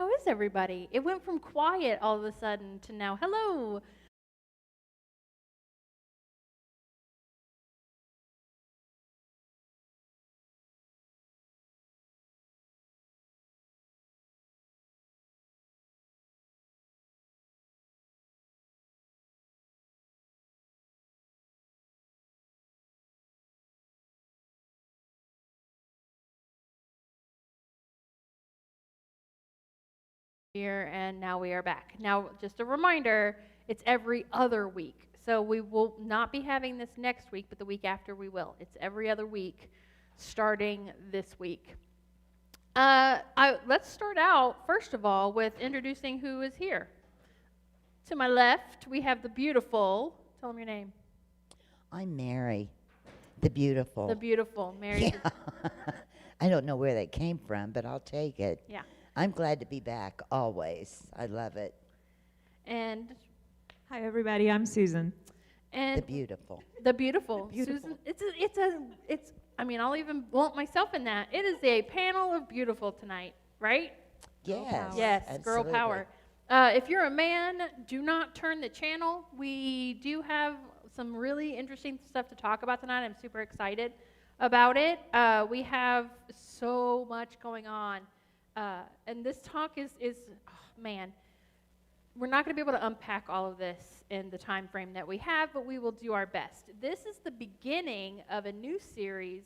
How is everybody? It went from quiet all of a sudden to now, hello. Here and now we are back. Now, just a reminder, it's every other week. So we will not be having this next week, but the week after we will. It's every other week starting this week. Let's start out, first of all, with introducing who is here. To my left, we have the beautiful, tell them your name. I'm Mary, the beautiful. The beautiful Mary. Yeah. I don't know where that came from, but I'll take it. Yeah. I'm glad to be back always. I love it. And Hi, everybody. I'm Susan. The beautiful. The beautiful. The beautiful. Susan, it's I mean, I'll even lump myself in that. It is a panel of beautiful tonight, right? Yes. power. Yes, girl absolutely. power. If you're a man, do not turn the channel. We do have some really interesting stuff to talk about tonight. I'm super excited about it. We have so much going on. And this talk is oh, man, we're not going to be able to unpack all of this in the time frame that we have, but we will do our best. This is the beginning of a new series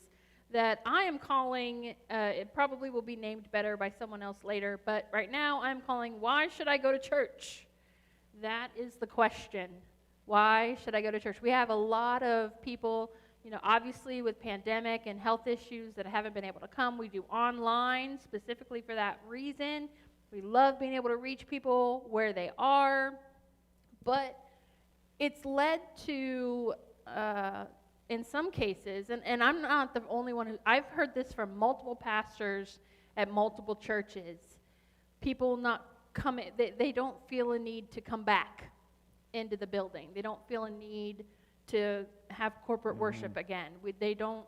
that I am calling, it probably will be named better by someone else later, but right now I'm calling, Why Should I Go to Church? That is the question. Why should I go to church? We have a lot of people, obviously with pandemic and health issues that haven't been able to come. We do online specifically for that reason. We love being able to reach people where they are, but it's led to, in some cases, and I'm not the only one I've heard this from multiple pastors at multiple churches, people not coming, they don't feel a need to come back into the building. They don't feel a need to have corporate worship again. They don't,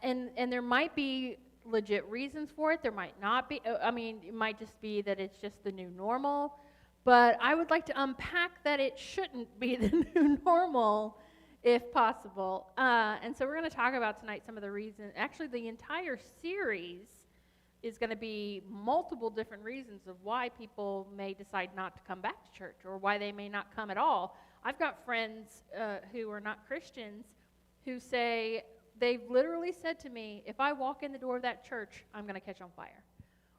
and there might be legit reasons for it. There might not be. I mean, it might just be that it's just the new normal. But I would like to unpack that it shouldn't be the new normal, if possible. And so we're going to talk about tonight some of the reasons. Actually, the entire series is going to be multiple different reasons of why people may decide not to come back to church or why they may not come at all. I've got friends who are not Christians who say, they've literally said to me, if I walk in the door of that church, I'm going to catch on fire.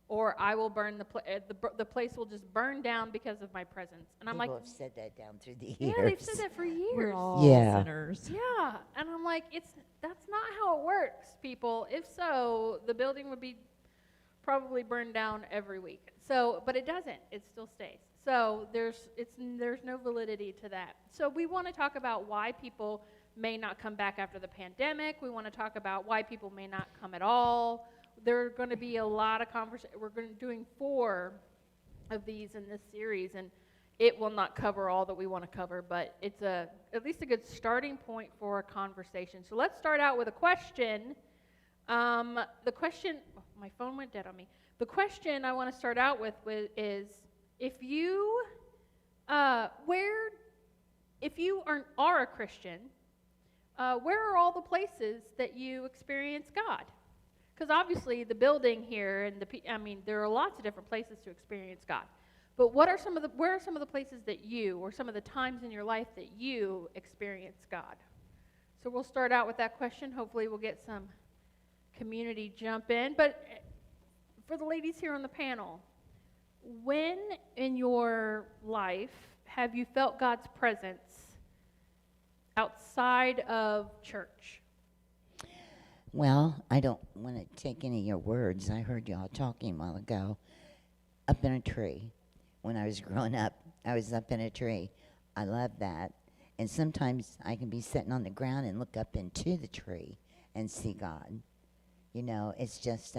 Or I will burn the place will just burn down because of my presence. And I'm People like, have said that down through the yeah, years. they've said that for years. We're all Yeah. sinners. Yeah, and I'm like, that's not how it works, people. If so, the building would be probably burned down every week. So, but it doesn't. It still stays. So there's no validity to that. So we want to talk about why people may not come back after the pandemic. We want to talk about why people may not come at all. There are going to be a lot of conversations. We're going to doing 4 of these in this series, and it will not cover all that we want to cover, but it's at least a good starting point for a conversation. So let's start out with a question. The question, oh, my phone went dead on me. The question I want to start out with is, if you are a Christian, where are all the places that you experience God? Because obviously the building here and there are lots of different places to experience God. But where are some of the places that you, or some of the times in your life that you experience God? So we'll start out with that question. Hopefully we'll get some community jump in. But for the ladies here on the panel, when in your life have you felt God's presence outside of church? Well, I don't want to take any of your words. I heard y'all talking a while ago. Up in a tree. When I was growing up, I was up in a tree. I love that. And sometimes I can be sitting on the ground and look up into the tree and see God. It's just,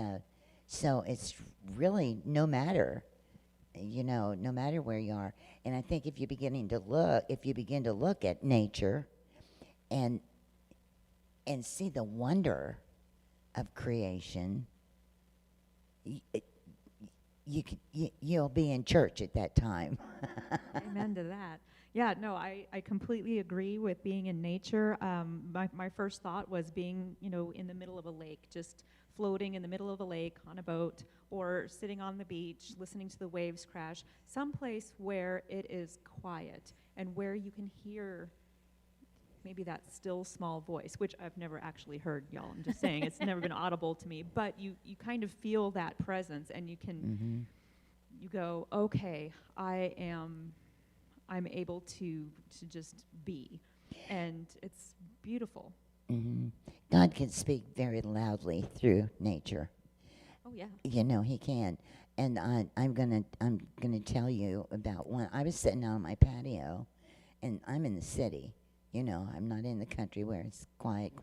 so it's really no matter where you are. And I think if you begin to look at nature and see the wonder of creation, you'll be in church at that time. Amen to that. Yeah, no, I completely agree with being in nature. My first thought was being, in the middle of a lake, just floating in the middle of a lake on a boat, or sitting on the beach, listening to the waves crash, someplace where it is quiet and where you can hear maybe that still small voice, which I've never actually heard, y'all. I'm just saying, it's never been audible to me, but you kind of feel that presence, and you can, you go, okay, I'm able to just be, and it's beautiful. God can speak very loudly through nature. Oh yeah. He can. And I'm gonna tell you about one. I was sitting out on my patio, and I'm in the city. I'm not in the country where it's quiet,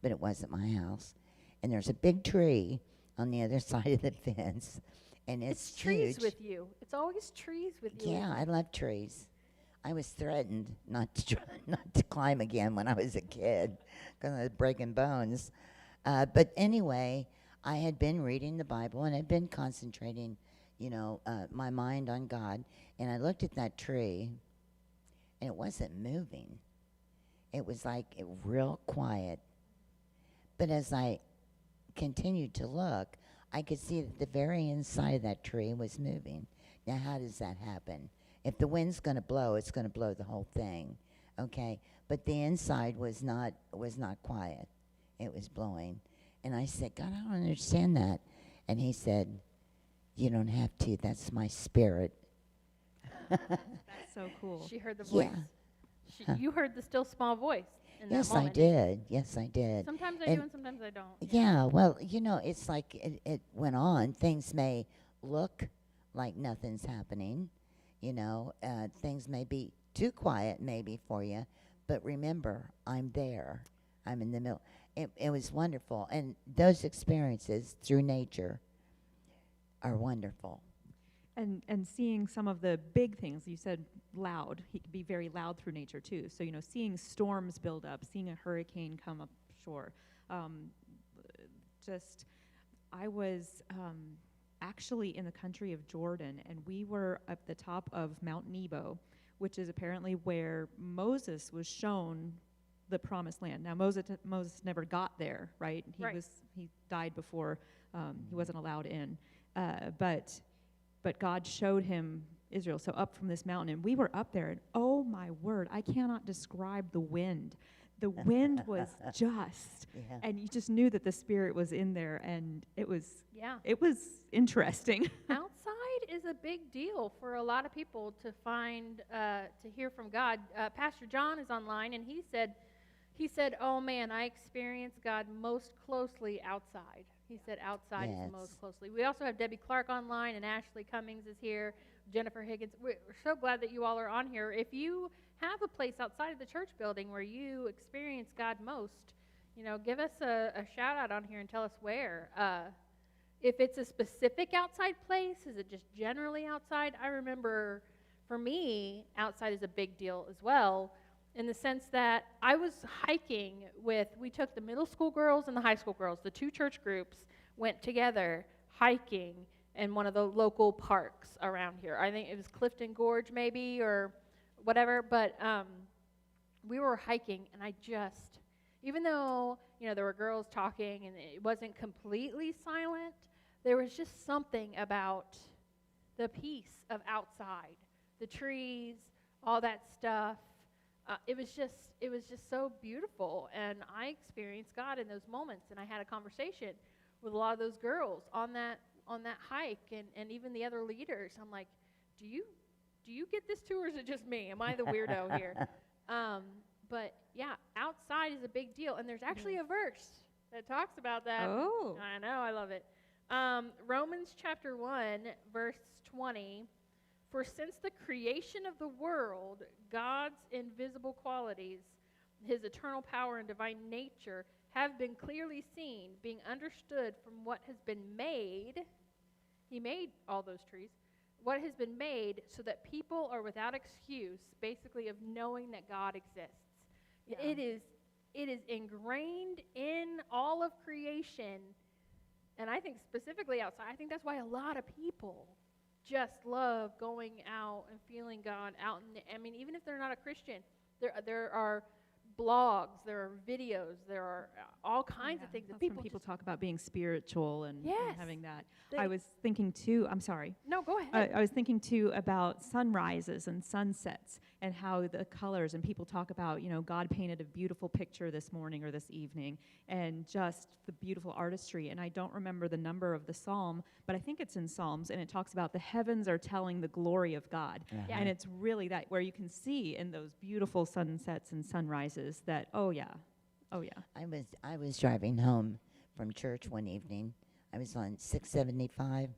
but it was at my house. And there's a big tree on the other side of the fence, and it's trees huge. with you. It's always trees with you. Yeah, I love trees. I was threatened not to climb again when I was a kid because I was breaking bones. But anyway, I had been reading the Bible and I'd been concentrating, my mind on God. And I looked at that tree, and it wasn't moving. It was like real quiet. But as I continued to look, I could see that the very inside of that tree was moving. Now, how does that happen? If the wind's going to blow, it's going to blow the whole thing, okay? But the inside was not quiet. It was blowing. And I said, God, I don't understand that. And he said, you don't have to. That's my spirit. That's so cool. She heard the voice. Yeah. You heard the still small voice in that Yes, moment. I did. Yes, I did. Sometimes I And do and sometimes I don't. Yeah, well, it's like it went on. Things may look like nothing's happening. Things may be too quiet maybe for you, but remember, I'm there. I'm in the middle. It was wonderful. And those experiences through nature are wonderful. And seeing some of the big things, you said loud. He could be very loud through nature too. So seeing storms build up, seeing a hurricane come up shore. I was actually in the country of Jordan, and we were at the top of Mount Nebo, which is apparently where Moses was shown the promised land. Now Moses never got there, right? He died before he wasn't allowed in, but God showed him Israel. So up from this mountain, and we were up there, and oh my word, I cannot describe the wind. The wind was just, and you just knew that the Spirit was in there, and it was interesting. Outside is a big deal for a lot of people to find, to hear from God. Pastor John is online, and he said, oh man, I experience God most closely outside. He said outside is the most closely. We also have Debbie Clark online, and Ashley Cummings is here, Jennifer Higgins. We're so glad that you all are on here. If you have a place outside of the church building where you experience God most, give us a shout out on here and tell us where. If it's a specific outside place, is it just generally outside? I remember for me, outside is a big deal as well, in the sense that I was hiking we took the middle school girls and the high school girls, the two church groups went together hiking in one of the local parks around here. I think it was Clifton Gorge maybe or whatever, but we were hiking, and even though, there were girls talking and it wasn't completely silent, there was just something about the peace of outside, the trees, all that stuff. It was just so beautiful, and I experienced God in those moments, and I had a conversation with a lot of those girls on that hike, and even the other leaders. I'm like, do you get this too, or is it just me? Am I the weirdo here? But yeah, outside is a big deal, and there's actually a verse that talks about that. Oh. I know, I love it. Romans chapter 1, verse 20. For since the creation of the world, God's invisible qualities, his eternal power and divine nature, have been clearly seen, being understood from what has been made. He made all those trees. What has been made so that people are without excuse, basically, of knowing that God exists. Yeah. It is ingrained in all of creation And I think specifically outside, I think that's why a lot of people just love going out and feeling God out. I mean, even if they're not a Christian, there are blogs, there are videos, there are all kinds of things that That's when people people just, talk about being spiritual and Yes. having that. They- I was thinking too, I'm sorry. no, go ahead. I was thinking too about sunrises and sunsets and how the colors, and people talk about, God painted a beautiful picture this morning or this evening, and just the beautiful artistry. And I don't remember the number of the psalm, but I think it's in Psalms, and it talks about the heavens are telling the glory of God. Yeah. And it's really that where you can see in those beautiful sunsets and sunrises that, oh yeah. I was driving home from church one evening. I was on 675,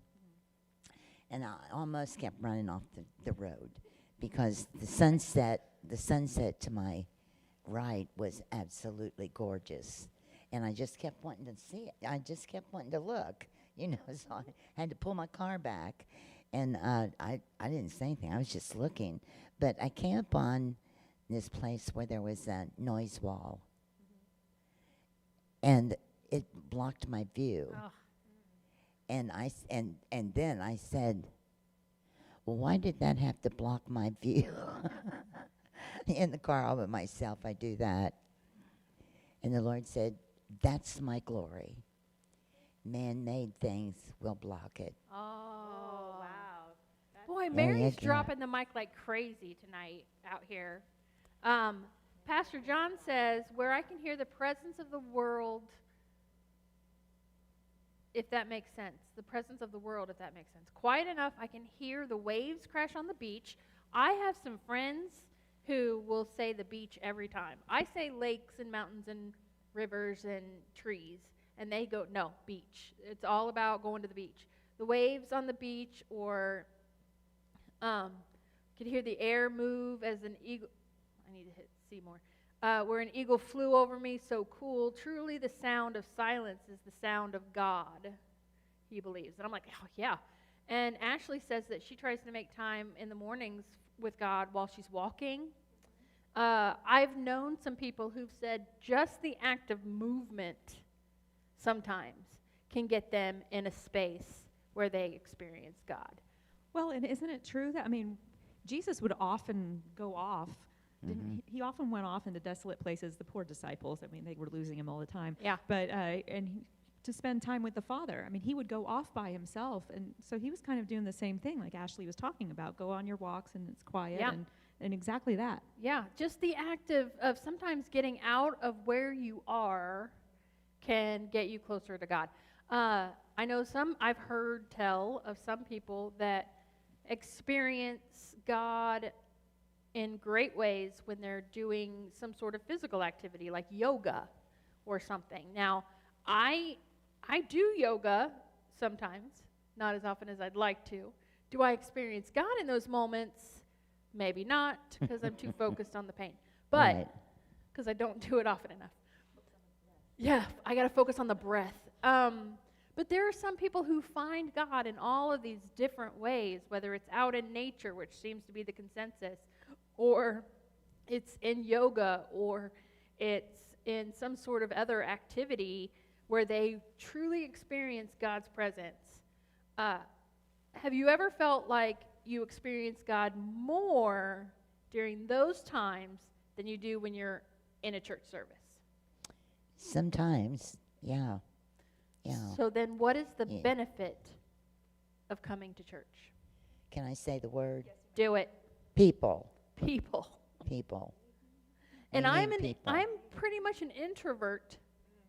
and I almost kept running off the road because the sunset to my right was absolutely gorgeous, and I just kept wanting to see it. I just kept wanting to look, so I had to pull my car back, and I didn't say anything. I was just looking, but I came up on this place where there was a noise wall, and it blocked my view. Ugh. And then I said, well, why did that have to block my view? In the car all by myself, I do that. And the Lord said, that's my glory. Man-made things will block it. Oh, wow. boy, There you Mary's go. dropping the mic like crazy tonight out here. Pastor John says, where I can hear the presence of the world, if that makes sense. The presence of the world, if that makes sense. Quiet enough, I can hear the waves crash on the beach. I have some friends who will say the beach every time. I say lakes and mountains and rivers and trees, and they go, no, beach. It's all about going to the beach. The waves on the beach, or could hear the air move as an eagle. I need to hit see more. Where an eagle flew over me, so cool. Truly, the sound of silence is the sound of God, he believes. And I'm like, oh, yeah. And Ashley says that she tries to make time in the mornings with God while she's walking. I've known some people who've said just the act of movement sometimes can get them in a space where they experience God. Well, and isn't it true that, Jesus would often go off. Didn't he often went off into desolate places, the poor disciples. They were losing him all the time. Yeah. But, to spend time with the Father. He would go off by himself. And so he was kind of doing the same thing, like Ashley was talking about. Go on your walks and it's quiet. Yeah. And exactly that. Yeah, just the act of sometimes getting out of where you are can get you closer to God. I know I've heard tell of some people that experience God in great ways when they're doing some sort of physical activity like yoga or something. Now, I do yoga sometimes, not as often as I'd like to. Do I experience God in those moments? Maybe not, because I'm too focused on the pain. But Right. because I don't do it often enough. Yeah, I got to focus on the breath. But there are some people who find God in all of these different ways, whether it's out in nature, which seems to be the consensus, or it's in yoga, or it's in some sort of other activity where they truly experience God's presence. Have you ever felt like you experience God more during those times than you do when you're in a church service? Sometimes, yeah. So then what is the Yeah. benefit of coming to church? Can I say the word? Do it. People. People. People. And We I'm need people. I'm pretty much an introvert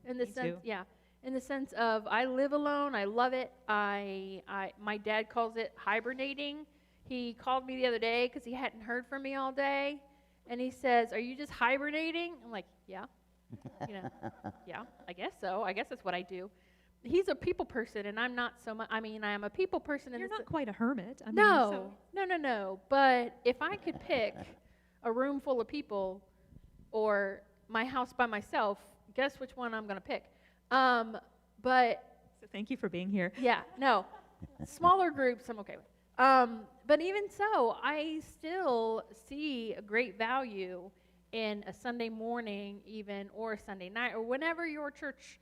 in the Me sense, too. yeah, in the sense of I live alone. I love it. My dad calls it hibernating. He called me the other day because he hadn't heard from me all day, and he says, "Are you just hibernating?" I'm like, "Yeah, yeah, I guess so. I guess that's what I do." He's a people person, and I'm not so much. I am a people person in You're the not quite a hermit. no. But if I could pick a room full of people or my house by myself, guess which one I'm going to pick? But So thank you for being here. yeah, no. Smaller groups I'm okay with. But even so, I still see a great value in a Sunday morning even, or a Sunday night, or whenever your church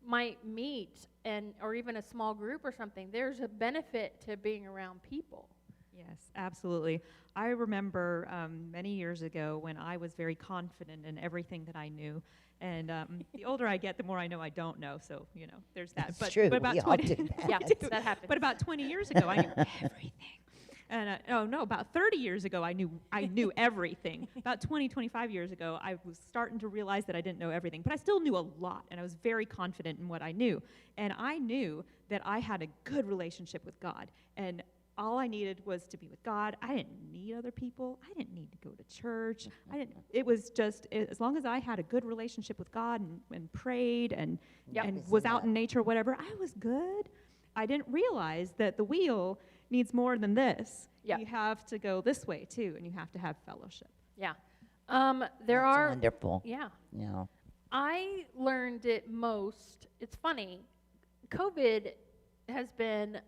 might meet. and or even a small group or something, there's a benefit to being around people. Yes, absolutely. I remember many years ago when I was very confident in everything that I knew. And the older I get, the more I know I don't know. So, there's that. That's true. But about We all 20 do that. Yeah, I do. that happens. But about 20 years ago, I knew everything. And about 30 years ago, I knew everything. About 25 years ago, I was starting to realize that I didn't know everything, but I still knew a lot, and I was very confident in what I knew. And I knew that I had a good relationship with God, and all I needed was to be with God. I didn't need other people. I didn't need to go to church. It was just as long as I had a good relationship with God and prayed and Yep. and Isn't was out that- in nature, whatever, I was good. I didn't realize that the wheel needs more than this. Yep. You have to go this way too, and you have to have fellowship. Yeah. That's There are, wonderful. yeah. Yeah. I learned it most. It's funny. COVID has been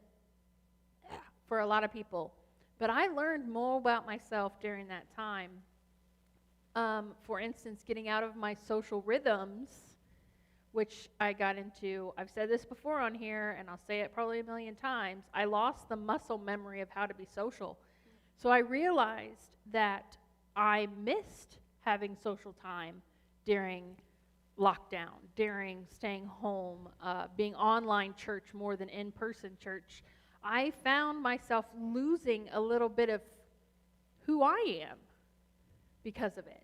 for a lot of people, but I learned more about myself during that time. For instance, getting out of my social rhythms, which I got into. I've said this before on here, and I'll say it probably a million times. I lost the muscle memory of how to be social. So I realized that I missed having social time during lockdown, during staying home, being online church more than in-person church. I found myself losing a little bit of who I am because of it.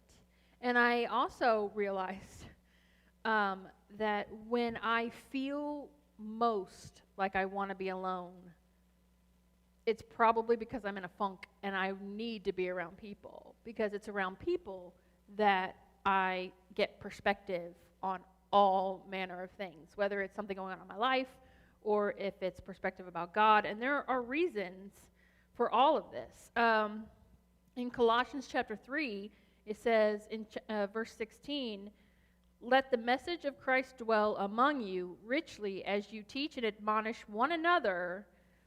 And I also realized that when I feel most like I want to be alone, it's probably because I'm in a funk and I need to be around people, because it's around people that I get perspective on all manner of things, whether it's something going on in my life or if it's perspective about God. And there are reasons for all of this. In Colossians chapter 3, it says in verse 16, "Let the message of Christ dwell among you richly as you teach and admonish one another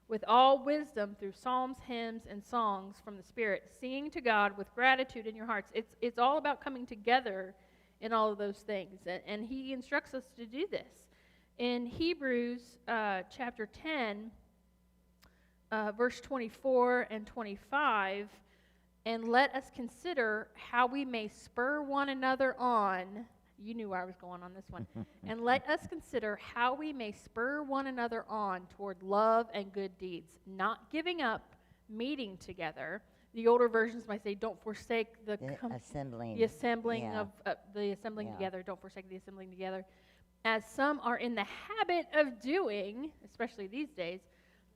with all wisdom through psalms, hymns, and songs from the Spirit, singing to God with gratitude in your hearts." It's all about coming together in all of those things. And he instructs us to do this. In Hebrews chapter 10, verse 24 and 25, "And let us consider how we may spur one another on." You knew where I was going on this one. "And let us consider how we may spur one another on toward love and good deeds, not giving up meeting together." The older versions might say, "Don't forsake the Assembling. assembling Yeah. of the assembling Yeah. together. Don't forsake the assembling together, as some are in the habit of doing," especially these days,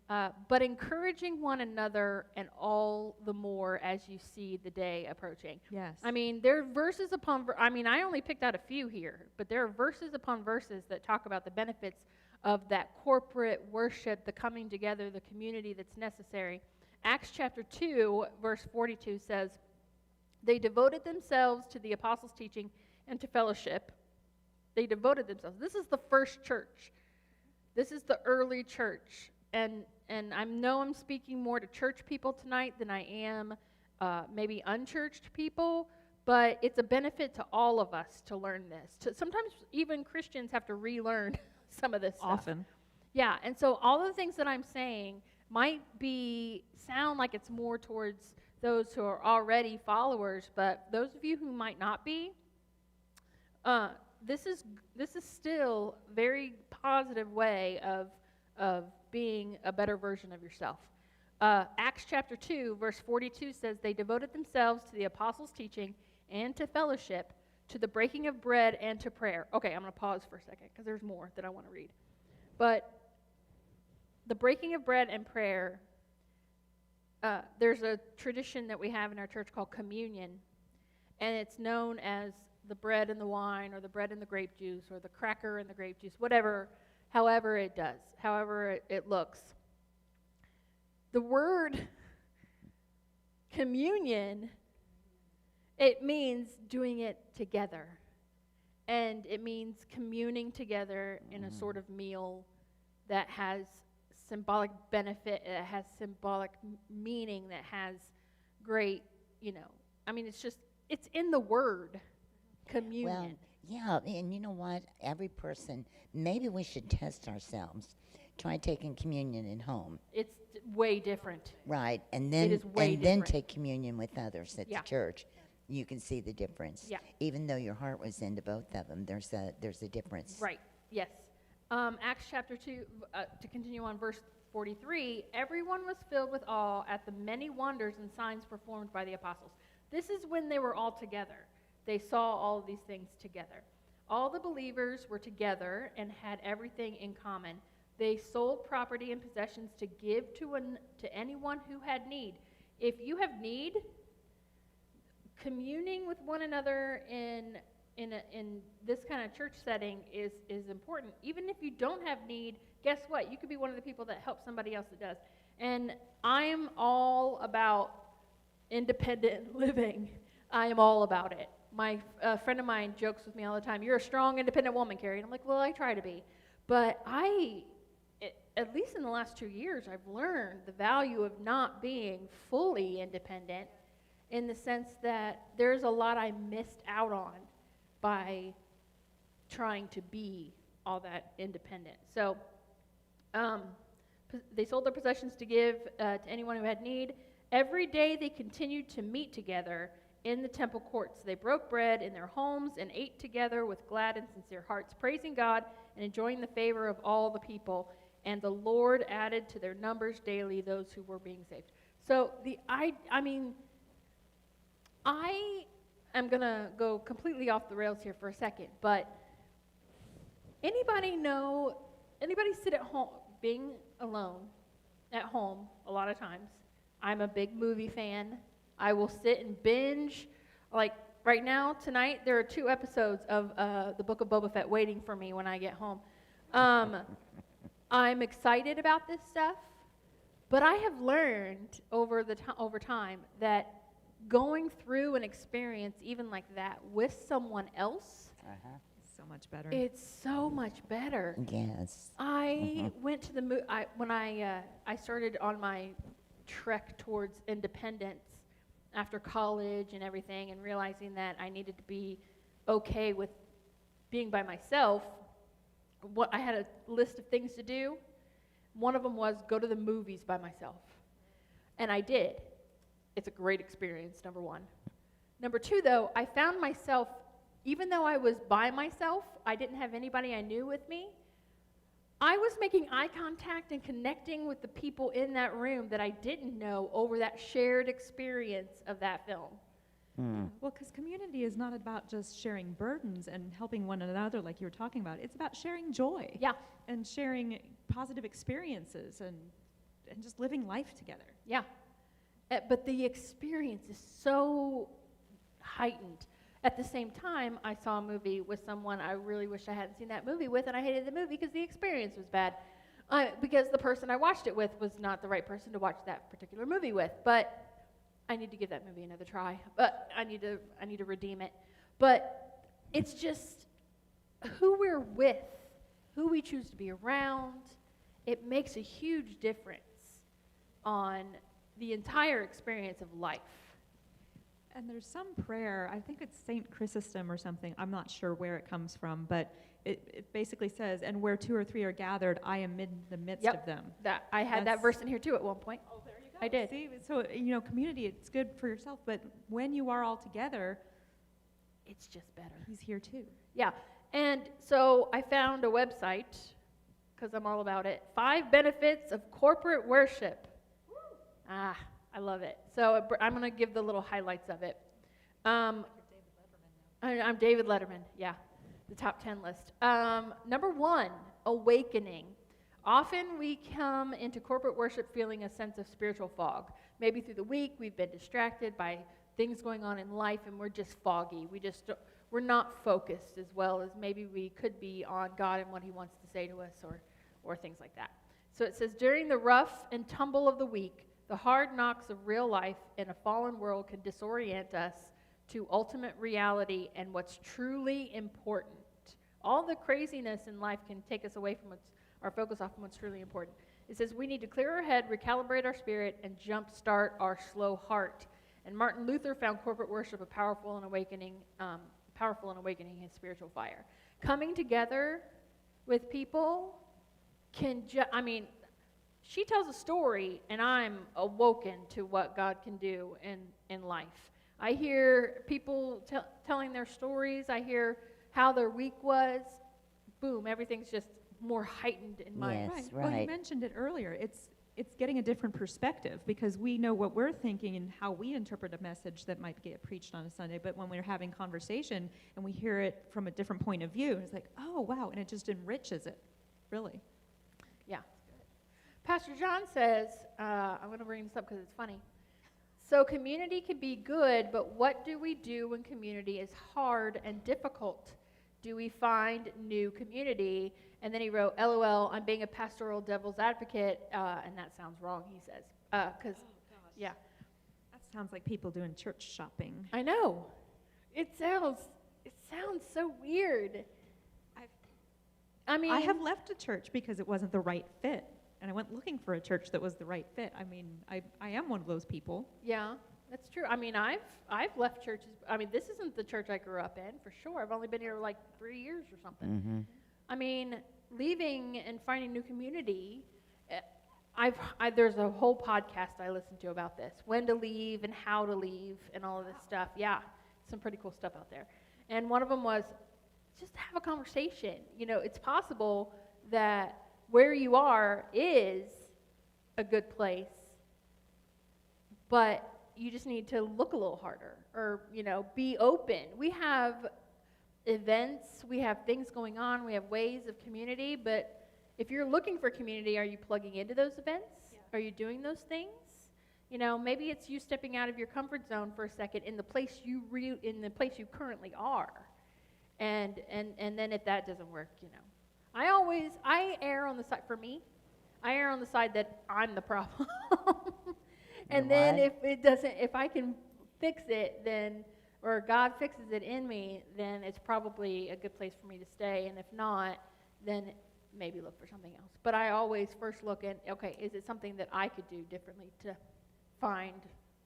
"but encouraging one another, and all the more as you see the day approaching." Yes. I mean, there are verses upon, I only picked out a few here, but there are verses upon verses that talk about the benefits of that corporate worship, the coming together, the community that's necessary. Acts chapter 2, verse 42 says, "They devoted themselves to the apostles' teaching and to fellowship." They devoted themselves. This is the first church. This is the early church. And I know I'm speaking more to church people tonight than I am maybe unchurched people, but it's a benefit to all of us to learn this. Sometimes even Christians have to relearn some of this stuff. Often. Yeah, and so all of the things that I'm saying might sound like it's more towards those who are already followers, but those of you who might not be, this is still a very positive way of being a better version of yourself. Acts chapter 2, verse 42 says, "They devoted themselves to the apostles' teaching and to fellowship, to the breaking of bread and to prayer." Okay, I'm going to pause for a second because there's more that I want to read. But the breaking of bread and prayer, there's a tradition that we have in our church called communion, and it's known as the bread and the wine, or the bread and the grape juice, or the cracker and the grape juice, however it does, however it looks. The word communion, it means doing it together. And it means communing together in a sort of meal that has symbolic benefit, it has symbolic meaning, that has great, it's in the word, communion. Well, Yeah, and you know what? Every person, maybe we should test ourselves. Try taking communion at home, It's way different. right? And It then is way then different. take communion with others at Yeah. the church. You can see the difference. Yeah. Even though your heart was into both of them, there's a difference. Right, yes. Acts chapter 2, to continue on verse 43, everyone was filled with awe at the many wonders and signs performed by the apostles. This is when they were all together. They saw all of these things together. All the believers were together and had everything in common. They sold property and possessions to give to anyone who had need. If you have need, communing with one another in this kind of church setting is important. Even if you don't have need, guess what? You could be one of the people that helps somebody else that does. And I am all about independent living. I am all about it. My friend of mine jokes with me all the time, "You're a strong, independent woman, Carrie." And I'm like, well, I try to be. But at least in the last 2 years, I've learned the value of not being fully independent, in the sense that there's a lot I missed out on by trying to be all that independent. So they sold their possessions to give to anyone who had need. Every day they continued to meet together in the temple courts. They broke bread in their homes and ate together with glad and sincere hearts, praising God and enjoying the favor of all the people. And the Lord added to their numbers daily those who were being saved. So I am going to go completely off the rails here for a second, but anybody sit at home, being alone at home a lot of times. I'm a big movie fan. I will sit and binge. Like right now, tonight, there are 2 episodes of the Book of Boba Fett waiting for me when I get home. I'm excited about this stuff, but I have learned over time that going through an experience even like that with someone else, So much better. it's so much better. Yes. I went to when I started on my trek towards independence after college and everything, and realizing that I needed to be okay with being by myself. I had a list of things to do. One of them was go to the movies by myself, and I did. It's a great experience, number 1. Number 2, though, I found myself, even though I was by myself, I didn't have anybody I knew with me, I was making eye contact and connecting with the people in that room that I didn't know over that shared experience of that film. Well, because community is not about just sharing burdens and helping one another like you were talking about. It's about sharing joy. Yeah. And sharing positive experiences and just living life together. Yeah. But the experience is so heightened. At the same time, I saw a movie with someone I really wish I hadn't seen that movie with, and I hated the movie because the experience was bad. Because the person I watched it with was not the right person to watch that particular movie with. But I need to give that movie another try. But I need to redeem it. But it's just who we're with, who we choose to be around. It makes a huge difference on the entire experience of life. And there's some prayer, I think it's St. Chrysostom or something, I'm not sure where it comes from, but it basically says, and where 2 or 3 are gathered, I am in the midst of them. That I had that That's- verse in here too at one point. Oh, there you go. I did. See, so, community, it's good for yourself, but when you are all together, It's just better. he's here too. Yeah. And so I found a website, because I'm all about it. 5 benefits of corporate worship. I love it. So I'm going to give the little highlights of it. I'm David Letterman, yeah, the top 10 list. Number 1, awakening. Often we come into corporate worship feeling a sense of spiritual fog. Maybe through the week we've been distracted by things going on in life and we're just foggy. We're not focused as well as maybe we could be on God and what he wants to say to us or things like that. So it says, during the rough and tumble of the week, the hard knocks of real life in a fallen world can disorient us to ultimate reality and what's truly important. All the craziness in life can take us away from our focus off from what's truly important. It says we need to clear our head, recalibrate our spirit, and jumpstart our slow heart. And Martin Luther found corporate worship a powerful and awakening powerful and awakening his spiritual fire. Coming together with people I mean, she tells a story, and I'm awoken to what God can do in life. I hear people telling their stories. I hear how their week was. Boom, everything's just more heightened in my Yes. Right. Well, you Right. mentioned it earlier. It's getting a different perspective because we know what we're thinking and how we interpret a message that might get preached on a Sunday. But when we're having conversation and we hear it from a different point of view, it's like, oh, wow, and it just enriches it, really. Yeah. Pastor John says, I'm going to bring this up because it's funny. So community can be good, but what do we do when community is hard and difficult? Do we find new community? And then he wrote, LOL, I'm being a pastoral devil's advocate, and that sounds wrong, he says. Yeah. That sounds like people doing church shopping. I know. It sounds so weird. I mean, I have left a church because it wasn't the right fit, and I went looking for a church that was the right fit. I mean, I am one of those people. yeah, that's true. I mean, I've left churches. I mean, this isn't the church I grew up in, for sure. I've only been here like 3 years or something. Mm-hmm. I mean, leaving and finding new community, there's a whole podcast I listened to about this, when to leave and how to leave and all of this stuff. Yeah, some pretty cool stuff out there. And one of them was just have a conversation. You know, it's possible that where you are is a good place, but you just need to look a little harder or, you know, be open. We have events, we have things going on, we have ways of community, but if you're looking for community, are you plugging into those events? Yeah. Are you doing those things? You know, maybe it's you stepping out of your comfort zone for a second in the place you currently are. And then if that doesn't work, you know. I err on the side, for me, I err on the side that I'm the problem. And then if I can fix it, then, or God fixes it in me, then it's probably a good place for me to stay. And if not, then maybe look for something else. But I always first look at, okay, is it something that I could do differently to find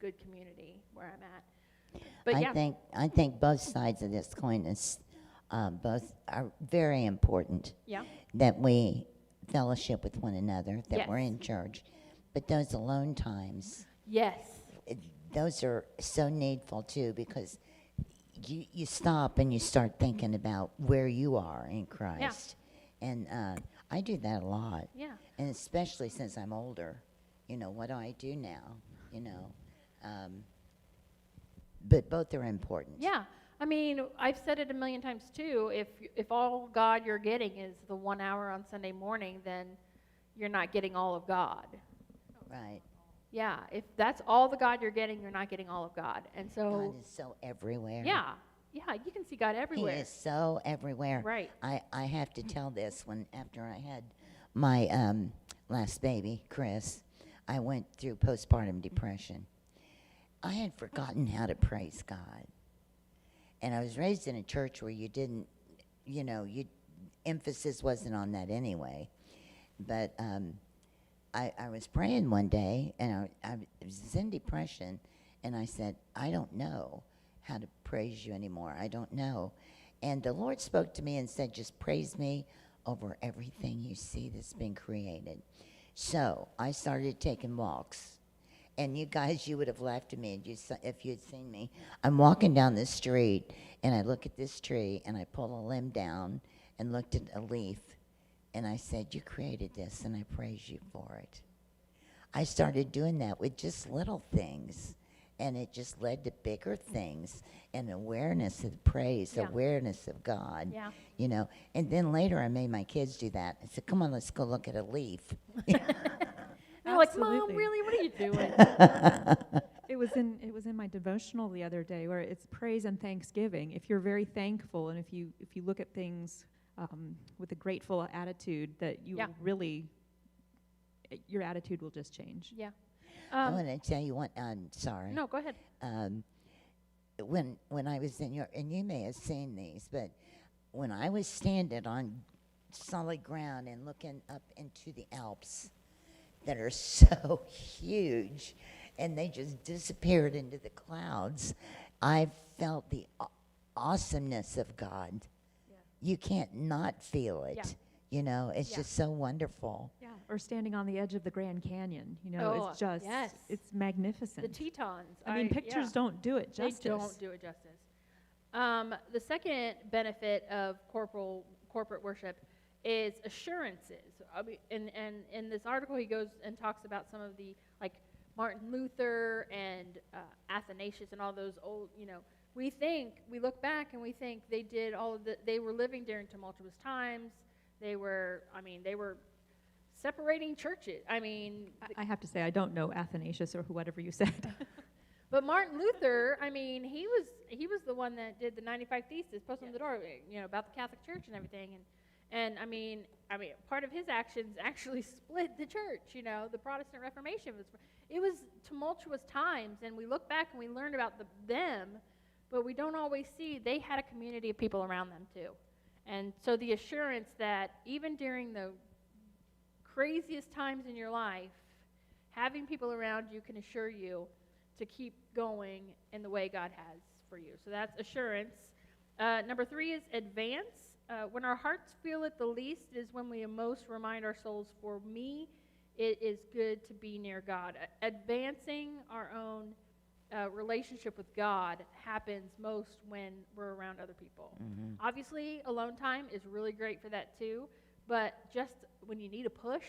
good community where I'm at? But yeah. I think both sides of this coin both are very important. Yeah. That we fellowship with one another, that Yes. we're in church. But those alone times, Yes. those are so needful too, because you stop and you start thinking about where you are in Christ. And I do that a lot. Yeah. And especially since I'm older, you know, what do I do now? You know, but both are important. Yeah. I mean, I've said it a million times too. If all God you're getting is the 1 hour on Sunday morning, then you're not getting all of God. Right. Yeah. If that's all the God you're getting, you're not getting all of God. And so, God is so everywhere. yeah, you can see God everywhere. He is so everywhere. Right. I have to tell this, after I had my last baby, Chris, I went through postpartum depression. I had forgotten how to praise God. And I was raised in a church where you didn't, you know, emphasis wasn't on that anyway. But I was praying one day, and I was in depression, and I said, I don't know how to praise you anymore. I don't know. And the Lord spoke to me and said, just praise me over everything you see that's been created. So I started taking walks. And you guys, you would have laughed at me if you'd seen me. I'm walking down the street, and I look at this tree, and I pull a limb down and looked at a leaf, and I said, you created this, and I praise you for it. I started doing that with just little things, and it just led to bigger things, and awareness of praise, Yeah. awareness of God. Yeah. You know, and then later I made my kids do that. I said, come on, let's go look at a leaf. They're like, Mom, Absolutely. really? What are you doing? It was in my devotional the other day where it's praise and thanksgiving. If you're very thankful and if you look at things with a grateful attitude, that you Yeah. will really, your attitude will just change. Yeah. I want to tell you one. Sorry. No, go ahead. When I was and you may have seen these, but when I was standing on solid ground and looking up into the Alps that are so huge, and they just disappeared into the clouds, I felt the awesomeness of God. Yeah. You can't not feel it. Yeah. You know, it's Yeah. just so wonderful. Yeah, or standing on the edge of the Grand Canyon, you know, Oh, it's just, yes. it's magnificent. The Tetons. I mean, pictures don't do it justice. They don't do it justice. The second benefit of corporate worship is assurances. I mean, and in this article, he goes and talks about some of the, like Martin Luther and Athanasius and all those old, you know, we look back and we think they did all of they were living during tumultuous times. They were separating churches. I mean, I have to say, I don't know Athanasius or whatever you said. but Martin Luther, I mean, he was the one that did the 95 Theses, posted on the door, you know, about the Catholic Church and everything. And I mean, part of his actions actually split the church. You know, the Protestant Reformation it was tumultuous times, and we look back and we learned about them, but we don't always see they had a community of people around them too. And so the assurance that even during the craziest times in your life, having people around you can assure you to keep going in the way God has for you. So that's assurance. Number 3 is advance. When our hearts feel it the least is when we most remind our souls, for me, it is good to be near God. Advancing our own relationship with God happens most when we're around other people. Mm-hmm. Obviously, alone time is really great for that too, but just when you need a push,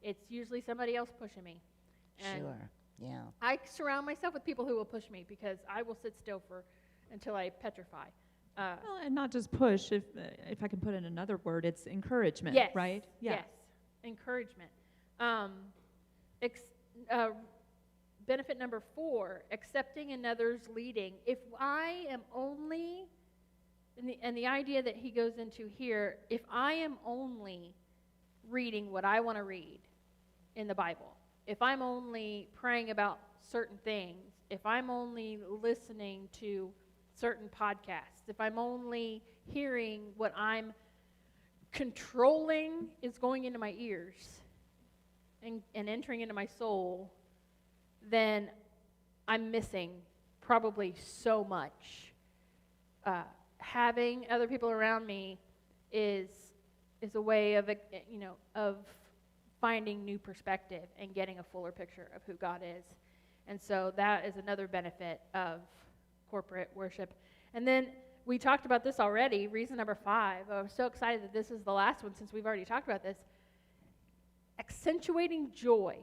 it's usually somebody else pushing me. And Sure. Yeah. I surround myself with people who will push me because I will sit still until I petrify. Well, and not just push, if I can put in another word, it's encouragement, Yes. right? Yeah. Yes. Encouragement. Benefit number 4, accepting another's leading. If I am only, and the idea that he goes into here, if I am only reading what I want to read in the Bible, if I'm only praying about certain things, if I'm only listening to certain podcasts, if I'm only hearing what I'm controlling is going into my ears and entering into my soul, then I'm missing probably so much. Having other people around me is a way of finding new perspective and getting a fuller picture of who God is. And so that is another benefit of corporate worship. And then we talked about this already, reason number 5. I'm so excited that this is the last one since we've already talked about this. Accentuating joy,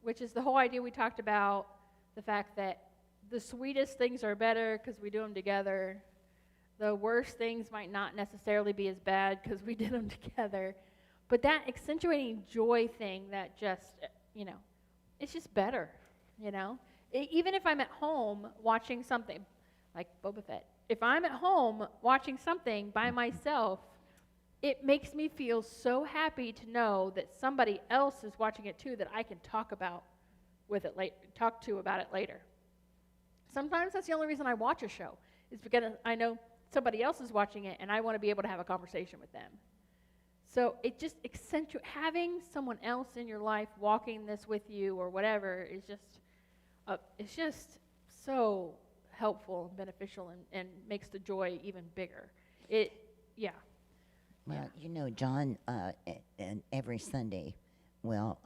which is the whole idea we talked about, the fact that the sweetest things are better because we do them together. The worst things might not necessarily be as bad because we did them together. But that accentuating joy thing that just, you know, it's just better, you know. Even if I'm at home watching something, like Boba Fett, if I'm at home watching something by myself, it makes me feel so happy to know that somebody else is watching it too, that I can talk about it later. Sometimes that's the only reason I watch a show, is because I know somebody else is watching it and I want to be able to have a conversation with them. So it just having someone else in your life walking this with you or whatever is just, it's just so helpful and beneficial and makes the joy even bigger. Well, you know, John, and every Sunday we'll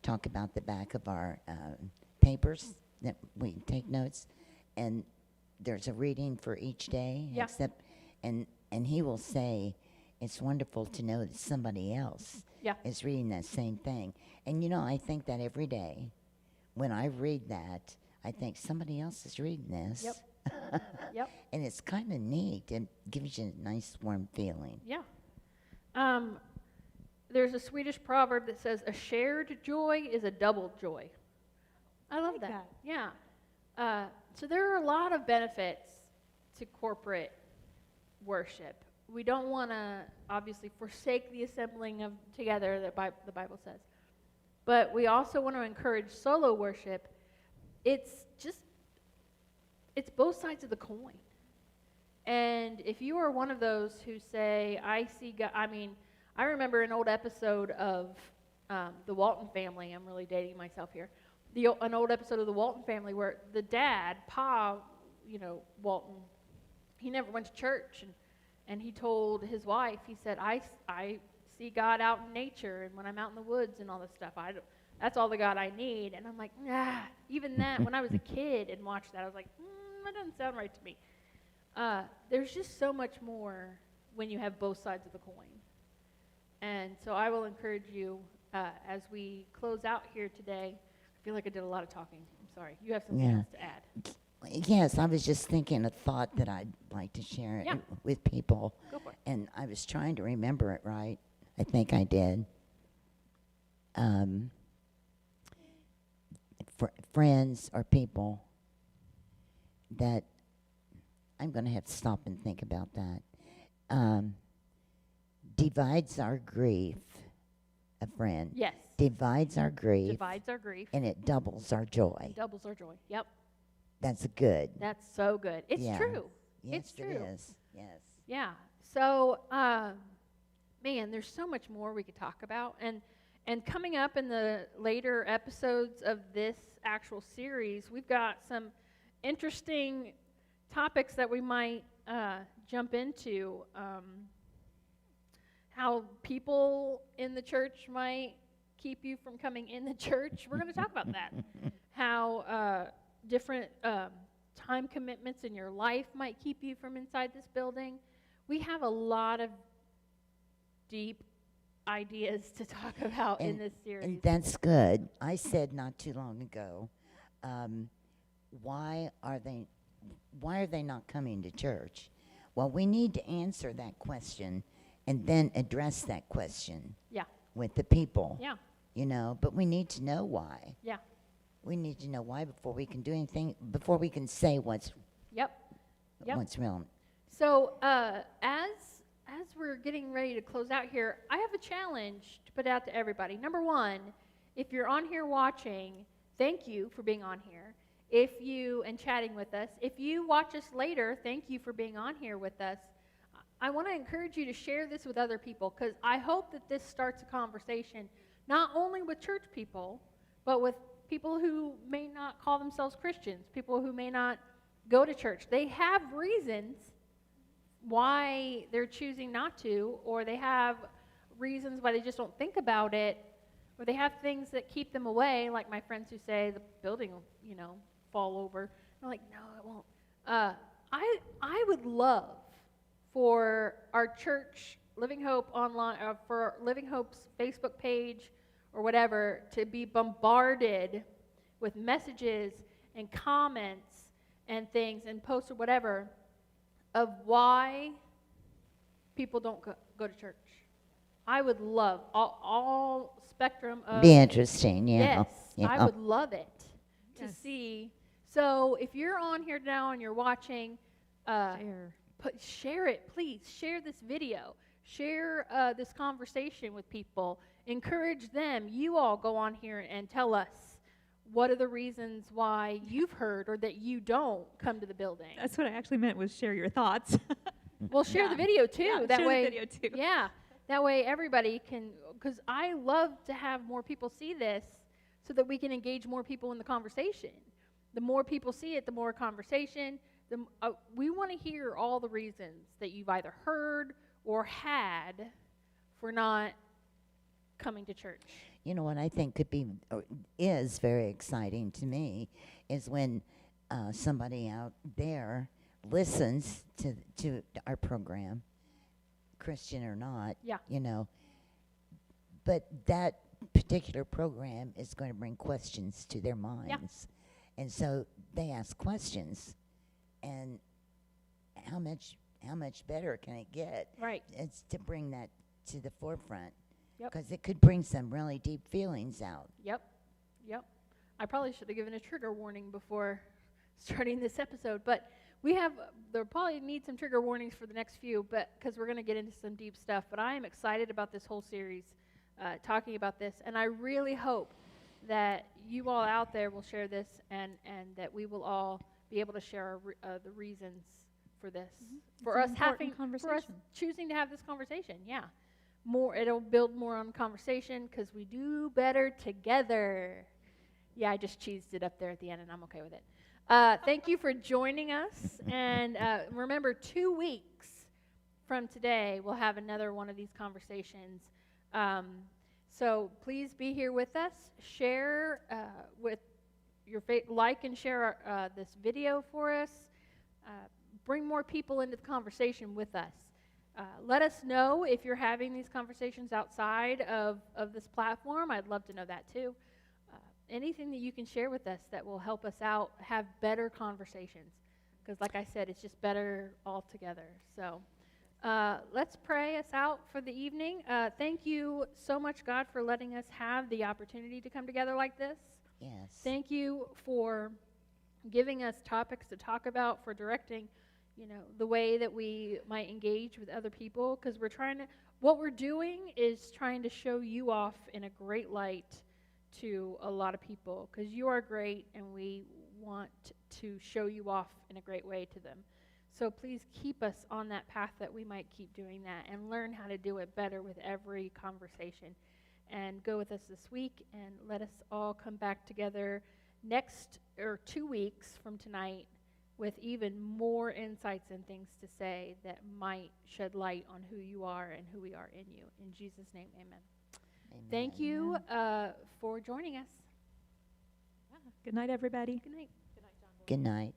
talk about the back of our papers that we take notes, and there's a reading for each day. Yeah. And he will say, it's wonderful to know that somebody else is reading that same thing. And, you know, I think that every day when I read that, I think somebody else is reading this. Yep. Yep. And it's kind of neat. It gives you a nice, warm feeling. Yeah. There's a Swedish proverb that says, a shared joy is a double joy. I love like that. Yeah. So there are a lot of benefits to corporate worship. We don't want to, obviously, forsake the assembling of together that the Bible says. But we also want to encourage solo worship. It's both sides of the coin. And if you are one of those who say, I see God, I remember an old episode of the Walton Family. I'm really dating myself here. An old episode of the Walton Family where the dad, Pa, Walton, he never went to church, and he told his wife, he said, I see God out in nature, and when I'm out in the woods and all this stuff, that's all the God I need. And I'm like, nah, even that, when I was a kid and watched that, I was like, that doesn't sound right to me. There's just so much more when you have both sides of the coin. And so I will encourage you, as we close out here today. I feel like I did a lot of talking. I'm sorry. You have something Yeah. else to add. Yes, I was just thinking a thought that I'd like to share Yeah. with people. Go for it. And I was trying to remember it right. I think I did. Friends or people that I'm going to have to stop and think about that. Divides our grief. A friend Yes. divides our grief, Divides our grief. and it doubles our joy. Doubles our joy. Yep. That's good. That's so good. It's Yeah. true. Yes, It's true. it is. Yes. Yeah. So, man, there's so much more we could talk about. And coming up in the later episodes of this actual series, we've got some interesting topics that we might jump into. How people in the church might keep you from coming in the church. We're going to talk about that. How different time commitments in your life might keep you from inside this building. We have a lot of deep ideas to talk about in this series. And that's good. I said not too long ago, why are they not coming to church? Well, we need to answer that question and then address that question Yeah. with the people. Yeah. You know, but we need to know why. Yeah. We need to know why before we can do anything, before we can say what's Yep. Yep. real. So, as we're getting ready to close out here, I have a challenge to put out to everybody. Number one, if you're on here watching, thank you for being on here. And chatting with us. If you watch us later, thank you for being on here with us. I want to encourage you to share this with other people, because I hope that this starts a conversation, not only with church people, but with people who may not call themselves Christians, people who may not go to church. They have reasons why they're choosing not to, or they have reasons why they just don't think about it, or they have things that keep them away, like my friends who say the building will, fall over. I'm like, no, it won't. I would love for our church, Living Hope online, for Living Hope's Facebook page or whatever, to be bombarded with messages and comments and things and posts or whatever of why people don't go to church. I would love all spectrum of... Be interesting, yeah. Yes, Yeah. I would love it to Yes. see. So if you're on here now and you're watching, Share. share it, please. Share this video. Share this conversation with people. Encourage them. You all go on here and tell us what are the reasons why you've heard or that you don't come to the building. That's what I actually meant, was share your thoughts. Well, share Yeah. the video too. Yeah, that share the way, video too. Yeah, that way everybody can. Because I love to have more people see this, so that we can engage more people in the conversation. The more people see it, the more conversation. We want to hear all the reasons that you've either heard or had for not coming to church. You know what I think could be, or is very exciting to me, is when somebody out there listens to our program, Christian or not. Yeah. But that particular program is going to bring questions to their minds. And so they ask questions, and how much better can it get? Right. It's to bring that to the forefront. Yep. Because it could bring some really deep feelings out. Yep. I probably should have given a trigger warning before starting this episode, but there probably need some trigger warnings for the next few, but because we're going to get into some deep stuff. But I am excited about this whole series, talking about this, and I really hope that you all out there will share this, and that we will all be able to share the reasons for this, for It's us an important for us conversation. choosing to have this conversation. Yeah, it'll build more on conversation because we do better together. Yeah, I just cheesed it up there at the end, and I'm okay with it. Thank you for joining us. And remember, 2 weeks from today, we'll have another one of these conversations. So please be here with us. Share with your like and share this video for us. Bring more people into the conversation with us. Let us know if you're having these conversations outside of this platform. I'd love to know that too. Anything that you can share with us that will help us out have better conversations. Because like I said, it's just better all together. So let's pray us out for the evening. Thank you so much, God, for letting us have the opportunity to come together like this. Yes. Thank you for giving us topics to talk about, for directing, the way that we might engage with other people, because what we're doing is trying to show you off in a great light to a lot of people, because you are great and we want to show you off in a great way to them. So please keep us on that path that we might keep doing that and learn how to do it better with every conversation. And go with us this week and let us all come back together 2 weeks from tonight with even more insights and things to say that might shed light on who you are and who we are in you. In Jesus' name, amen. Amen. Thank you for joining us. Good night, everybody. Good night. Good night.